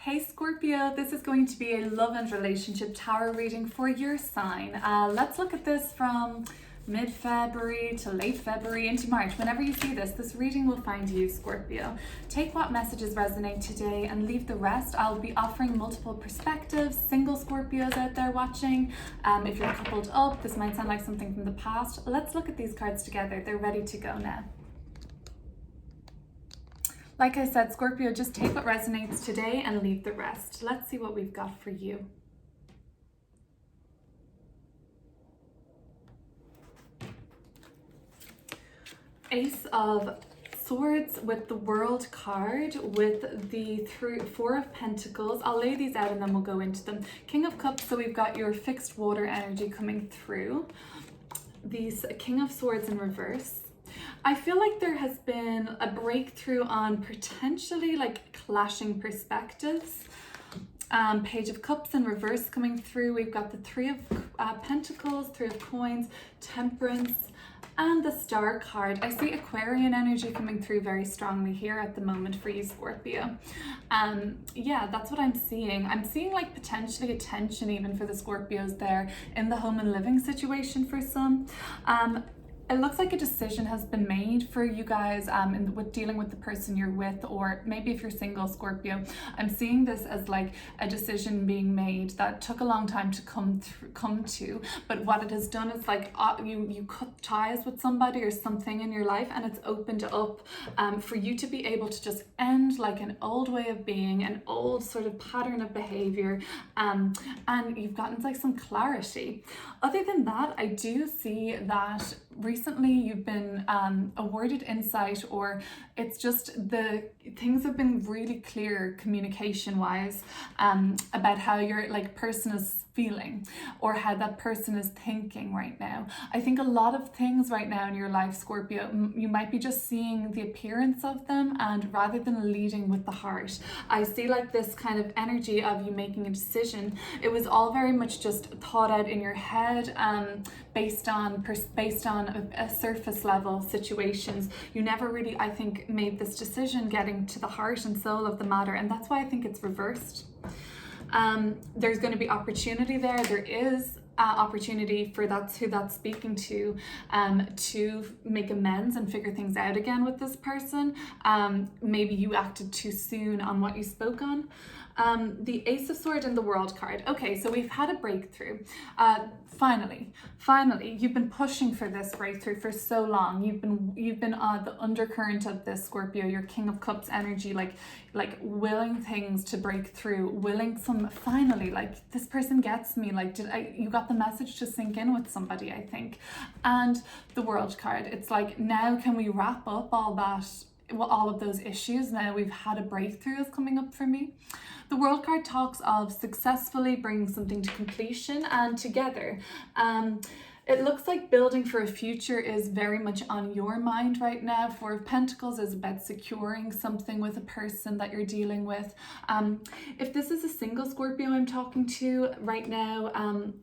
Hey Scorpio, this is going to be a love and relationship tarot reading for your sign. Let's look at this from mid-February to late February into March. Whenever you see this reading will find you, Scorpio. Take what messages resonate today and leave the rest. I'll be offering multiple perspectives, single Scorpios out there watching. If you're coupled up, this might sound like something from the past. Let's look at these cards together. They're ready to go now. Like I said, Scorpio, just take what resonates today and leave the rest. Let's see what we've got for you. Ace of Swords with the World card, with the Four of Pentacles. I'll lay these out and then we'll go into them. King of Cups, so we've got your fixed water energy coming through. These King of Swords in reverse. I feel like there has been a breakthrough on potentially like clashing perspectives. Page of Cups in reverse coming through. We've got the Three of Pentacles, Three of Coins, Temperance, and the Star card. I see Aquarian energy coming through very strongly here at the moment for you, Scorpio. Yeah, that's what I'm seeing. I'm seeing like potentially a tension even for the Scorpios there in the home and living situation for some. It looks like a decision has been made for you guys with dealing with the person you're with, or maybe if you're single, Scorpio. I'm seeing this as like a decision being made that took a long time to come to, but what it has done is like you cut ties with somebody or something in your life, and it's opened up for you to be able to just end like an old way of being, an old sort of pattern of behavior, and you've gotten like some clarity. Other than that, I do see that recently you've been awarded insight, or it's just the things have been really clear communication wise about how your like person is feeling or how that person is thinking right now. I think a lot of things right now in your life, Scorpio, you might be just seeing the appearance of them, and rather than leading with the heart, I see like this kind of energy of you making a decision. It was all very much just thought out in your head, based on a surface level situations. You never really, I think, made this decision getting to the heart and soul of the matter, and that's why I think it's reversed. There's going to be opportunity there. There is opportunity for who that's speaking to make amends and figure things out again with this person. Maybe you acted too soon on what you spoke on. The Ace of Swords and the World card. Okay, so we've had a breakthrough. Finally, you've been pushing for this breakthrough for so long. You've been the undercurrent of this, Scorpio, your King of Cups energy, like willing things to break through, finally, like this person gets me, like you got the message to sink in with somebody, I think. And the World card, it's like, now can we wrap up all of those issues? Now we've had a breakthrough is coming up for me. The World card talks of successfully bringing something to completion and together. It looks like building for a future is very much on your mind right now. Four of Pentacles is about securing something with a person that you're dealing with. If this is a single Scorpio I'm talking to right now,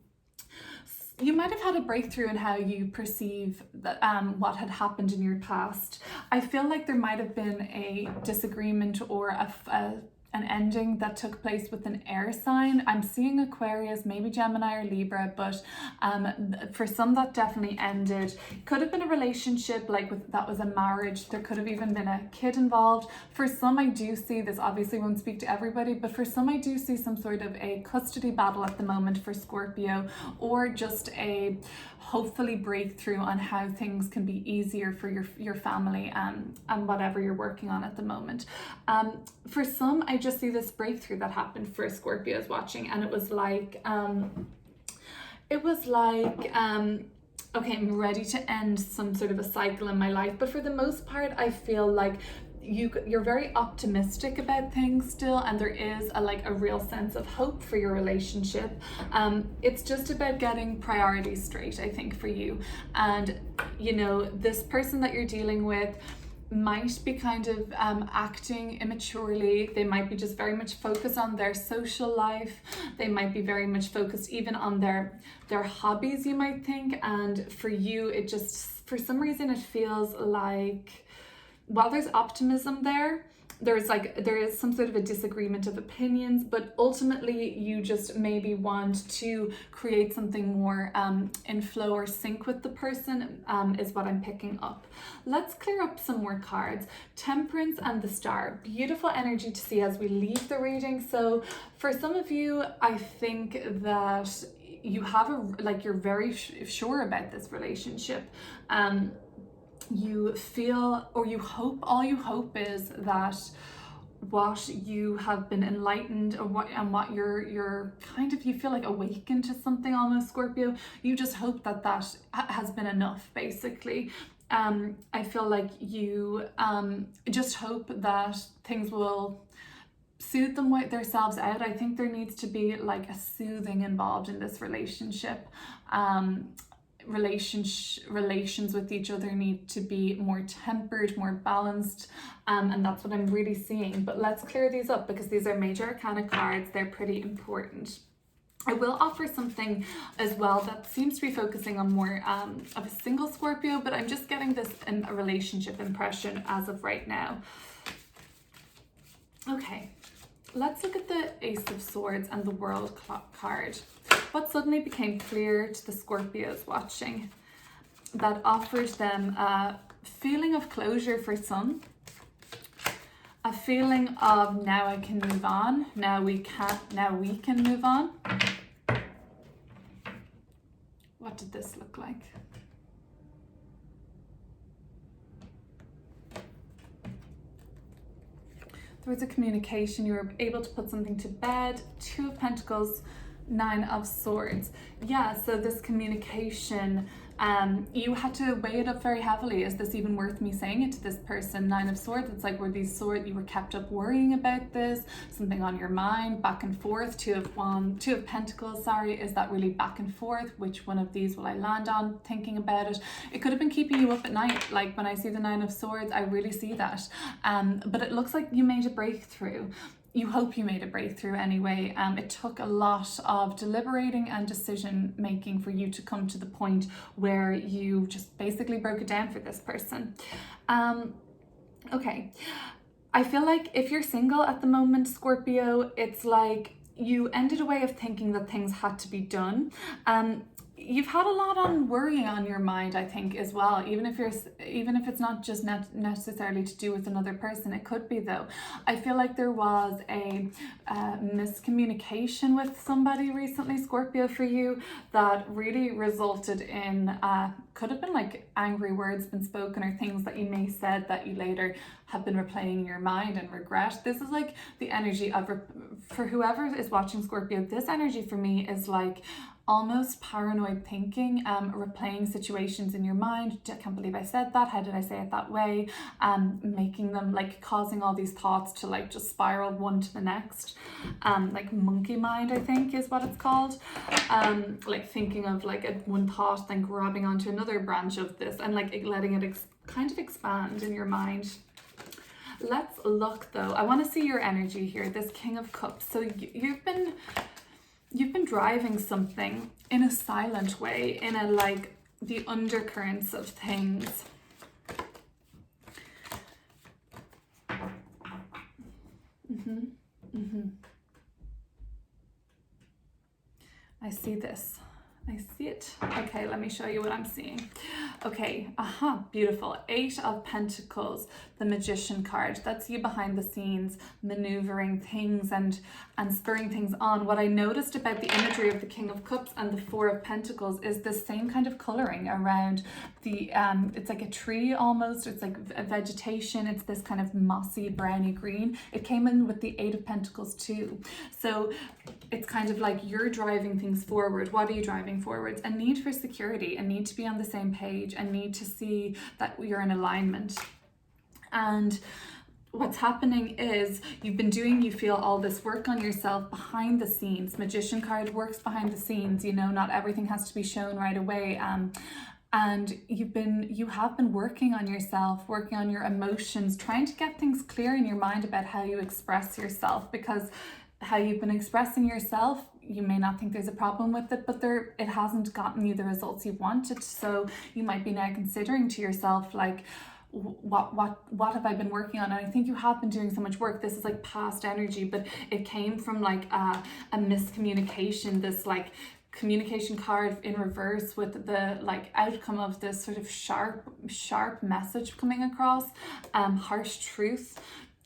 you might have had a breakthrough in how you perceive that, what had happened in your past. I feel like there might have been a disagreement or an ending that took place with an air sign. I'm seeing Aquarius, maybe Gemini or Libra, but for some that definitely ended. Could have been a relationship that was a marriage. There could have even been a kid involved. For some, I do see this, obviously won't speak to everybody, but for some I do see some sort of a custody battle at the moment for Scorpio, or just a hopefully breakthrough on how things can be easier for your family and whatever you're working on at the moment. For some, I just see this breakthrough that happened for Scorpios watching, and it was like okay, I'm ready to end some sort of a cycle in my life. But for the most part, I feel like you're very optimistic about things still, and there is a real sense of hope for your relationship. It's just about getting priorities straight, I think, for you. And this person that you're dealing with might be kind of acting immaturely. They might be just very much focused on their social life. They might be very much focused even on their hobbies, you might think. And for you, it just, for some reason, it feels like while there's optimism there, there is some sort of a disagreement of opinions, but ultimately you just maybe want to create something more in flow or sync with the person, is what I'm picking up. Let's clear up some more cards. Temperance and the Star. Beautiful energy to see as we leave the reading. So for some of you, I think that you have you're very sure about this relationship. You feel, or you hope, all you hope is that what you have been enlightened, or what you're kind of, you feel like awakened to something almost, Scorpio. You just hope that has been enough, basically. I feel like you just hope that things will soothe themselves out. I think there needs to be like a soothing involved in this relationship. Relations with each other need to be more tempered, more balanced, and that's what I'm really seeing. But let's clear these up because these are major arcana cards. They're pretty important. I will offer something as well that seems to be focusing on more of a single Scorpio, but I'm just getting this in a relationship impression as of right now. Okay, let's look at the Ace of Swords and the World card. What suddenly became clear to the Scorpios watching that offered them a feeling of closure for some, a feeling of now I can move on, now we can move on. What did this look like? There was a communication, you were able to put something to bed. Two of Pentacles, Nine of Swords. Yeah, so this communication, you had to weigh it up very heavily. Is this even worth me saying it to this person? Nine of Swords, it's like, were these swords, you were kept up worrying about this, something on your mind, back and forth. Two of Pentacles, sorry, is that really back and forth? Which one of these will I land on? Thinking about it. It could have been keeping you up at night. Like when I see the Nine of Swords, I really see that. But it looks like you made a breakthrough. You hope you made a breakthrough anyway. It took a lot of deliberating and decision making for you to come to the point where you just basically broke it down for this person. Okay, I feel like if you're single at the moment, Scorpio, it's like you ended a way of thinking that things had to be done. You've had a lot on worrying on your mind, I think, as well. Even if it's not just necessarily to do with another person, it could be though. I feel like there was a miscommunication with somebody recently, Scorpio, for you that really resulted in could have been like angry words been spoken or things that you may said that you later have been replaying in your mind and regret. This is like the energy of, for whoever is watching, Scorpio, this energy for me is like almost paranoid thinking, replaying situations in your mind. I can't believe I said that. How did I say it that way? Making them like causing all these thoughts to like just spiral one to the next. Like monkey mind, I think is what it's called. Like thinking of like one thought, then grabbing onto another branch of this and like letting it kind of expand in your mind. Let's look though. I want to see your energy here. This King of Cups. So you've been driving something in a silent way, in a like the undercurrents of things. I see this. I see it. Okay, let me show you what I'm seeing. Okay, beautiful. Eight of Pentacles, the Magician card. That's you behind the scenes, maneuvering things and spurring things on. What I noticed about the imagery of the King of Cups and the Four of Pentacles is the same kind of coloring around the, it's like a tree almost. It's like a vegetation. It's this kind of mossy, browny green. It came in with the Eight of Pentacles too. So it's kind of like you're driving things forward. What are you driving forwards? A need for security, a need to be on the same page, a need to see that you're in alignment. And what's happening is you feel all this work on yourself behind the scenes. Magician card works behind the scenes, you know, not everything has to be shown right away. And you have been working on yourself, working on your emotions, trying to get things clear in your mind about how you express yourself, because how you've been expressing yourself, you may not think there's a problem with it, but it hasn't gotten you the results you wanted. So you might be now considering to yourself, like, what have I been working on? And I think you have been doing so much work. This is like past energy, but it came from like a miscommunication, this like communication card in reverse with the like outcome of this sort of sharp message coming across, harsh truth.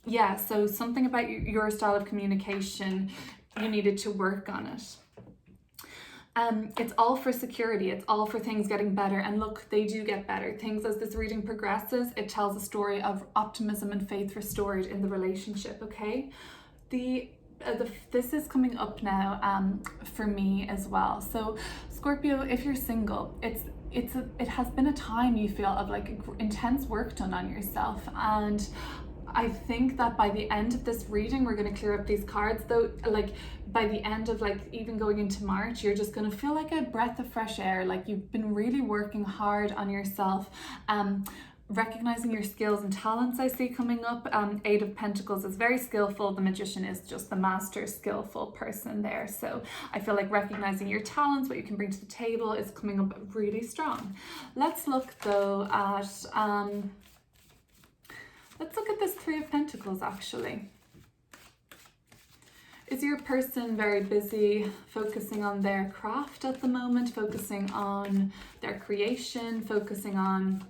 Yeah, so something about your style of communication, you needed to work on it. It's all for security. It's all for things getting better. And look, they do get better. Things, as this reading progresses, it tells a story of optimism and faith restored in the relationship, okay? This is coming up now for me as well. So Scorpio, if you're single, it has been a time you feel of like intense work done on yourself, and I think that by the end of this reading, we're going to clear up these cards, though, like by the end of like even going into March, you're just going to feel like a breath of fresh air. Like you've been really working hard on yourself, recognizing your skills and talents. I see coming up. Eight of Pentacles is very skillful. The Magician is just the master skillful person there. So I feel like recognizing your talents, what you can bring to the table, is coming up really strong. Let's look though at let's look at this Three of Pentacles actually. Is your person very busy focusing on their craft at the moment, focusing on their creation, focusing on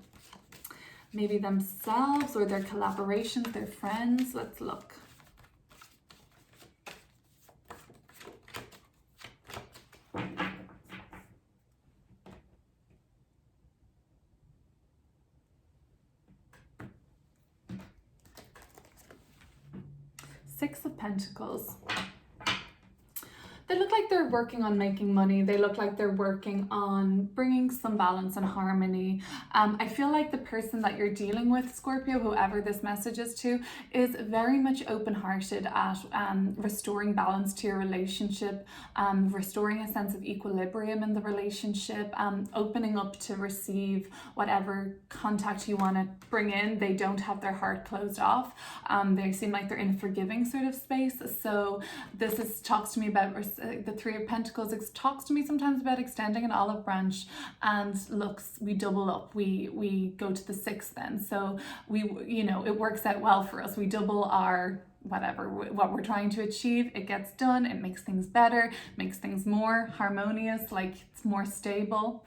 maybe themselves or their collaborations, their friends? Let's look. Six of Pentacles. They look like they're working on making money. They look like they're working on bringing some balance and harmony. I feel like the person that you're dealing with, Scorpio, whoever this message is to, is very much open-hearted at restoring balance to your relationship, restoring a sense of equilibrium in the relationship, opening up to receive whatever contact you want to bring in. They don't have their heart closed off. They seem like they're in a forgiving sort of space. So this talks to me about the Three of Pentacles. It talks to me sometimes about extending an olive branch, and looks, we double up, we go to the six then. So it works out well for us. We double our what we're trying to achieve. It gets done, it makes things better, makes things more harmonious, like it's more stable.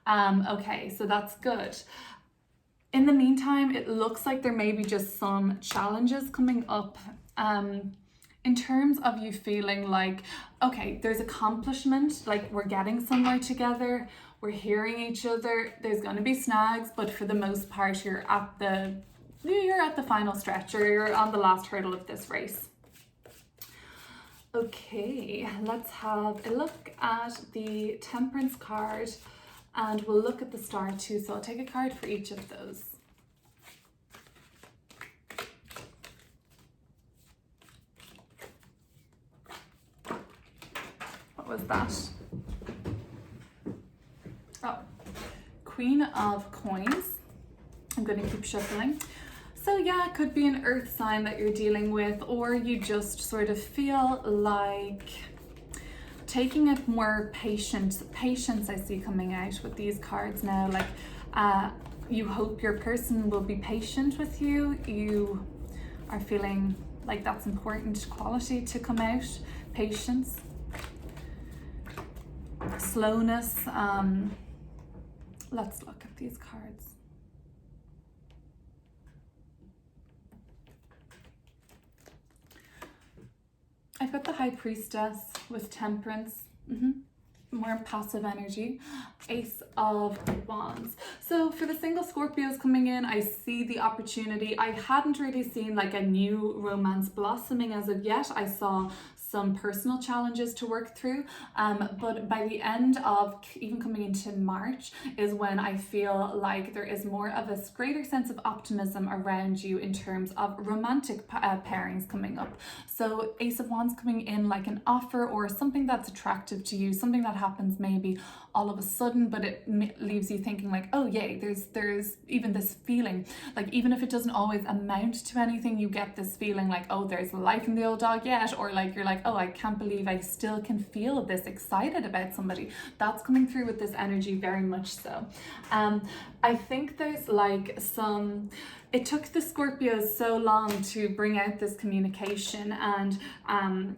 Okay, so that's good. In the meantime, it looks like there may be just some challenges coming up in terms of you feeling like, okay, there's accomplishment, like we're getting somewhere together, we're hearing each other, there's going to be snags, but for the most part, you're at the final stretch, or you're on the last hurdle of this race. Okay, let's have a look at the Temperance card, and we'll look at the Star too. So I'll take a card for each of those. What was that? Oh, Queen of Coins. I'm going to keep shuffling. So yeah, it could be an earth sign that you're dealing with, or you just sort of feel like taking it more patience I see coming out with these cards now. Like you hope your person will be patient with you. You are feeling like that's important quality to come out. Patience, slowness. Let's look at these cards. I've got the High Priestess with Temperance, more passive energy. Ace of Wands. So for the single Scorpios coming in, I see the opportunity. I hadn't really seen like a new romance blossoming as of yet. I saw some personal challenges to work through, but by the end of even coming into March is when I feel like there is more of a greater sense of optimism around you in terms of romantic pairings coming up. So Ace of Wands coming in like an offer or something that's attractive to you, something that happens maybe all of a sudden, but it leaves you thinking like, oh yay, there's even this feeling, like even if it doesn't always amount to anything, you get this feeling like, oh, there's life in the old dog yet, or like you're like, oh, I can't believe I still can feel this excited about somebody. That's coming through with this energy very much so. I think there's like it took the Scorpios so long to bring out this communication and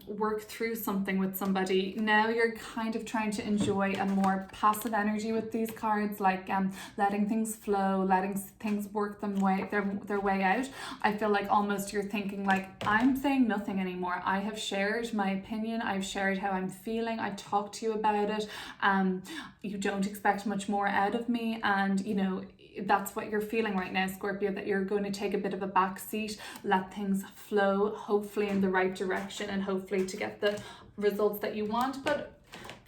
work through something with somebody. Now you're kind of trying to enjoy a more passive energy with these cards, like letting things flow, letting things work their way out. I feel like almost you're thinking like, I'm saying nothing anymore. I have shared my opinion. I've shared how I'm feeling. I talked to you about it. You don't expect much more out of me, and you know, that's what you're feeling right now, Scorpio, that you're going to take a bit of a back seat, let things flow, hopefully in the right direction, and hopefully to get the results that you want. But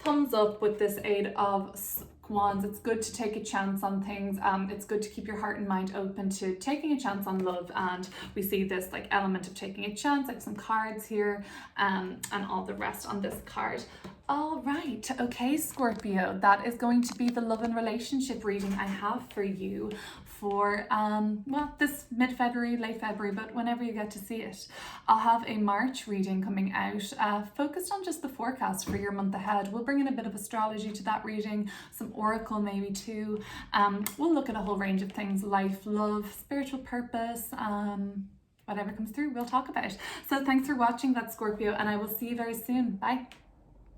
thumbs up with this Eight of Wands. It's good to take a chance on things. It's good to keep your heart and mind open to taking a chance on love, and we see this like element of taking a chance, like some cards here, and all the rest on this card. All right, okay, Scorpio, that is going to be the love and relationship reading I have for you for well, this mid-February, late February, but whenever you get to see it. I'll have a March reading coming out, focused on just the forecast for your month ahead. We'll bring in a bit of astrology to that reading, some oracle maybe too. We'll look at a whole range of things: life, love, spiritual purpose, whatever comes through, we'll talk about. So thanks for watching that, Scorpio, and I will see you very soon. Bye.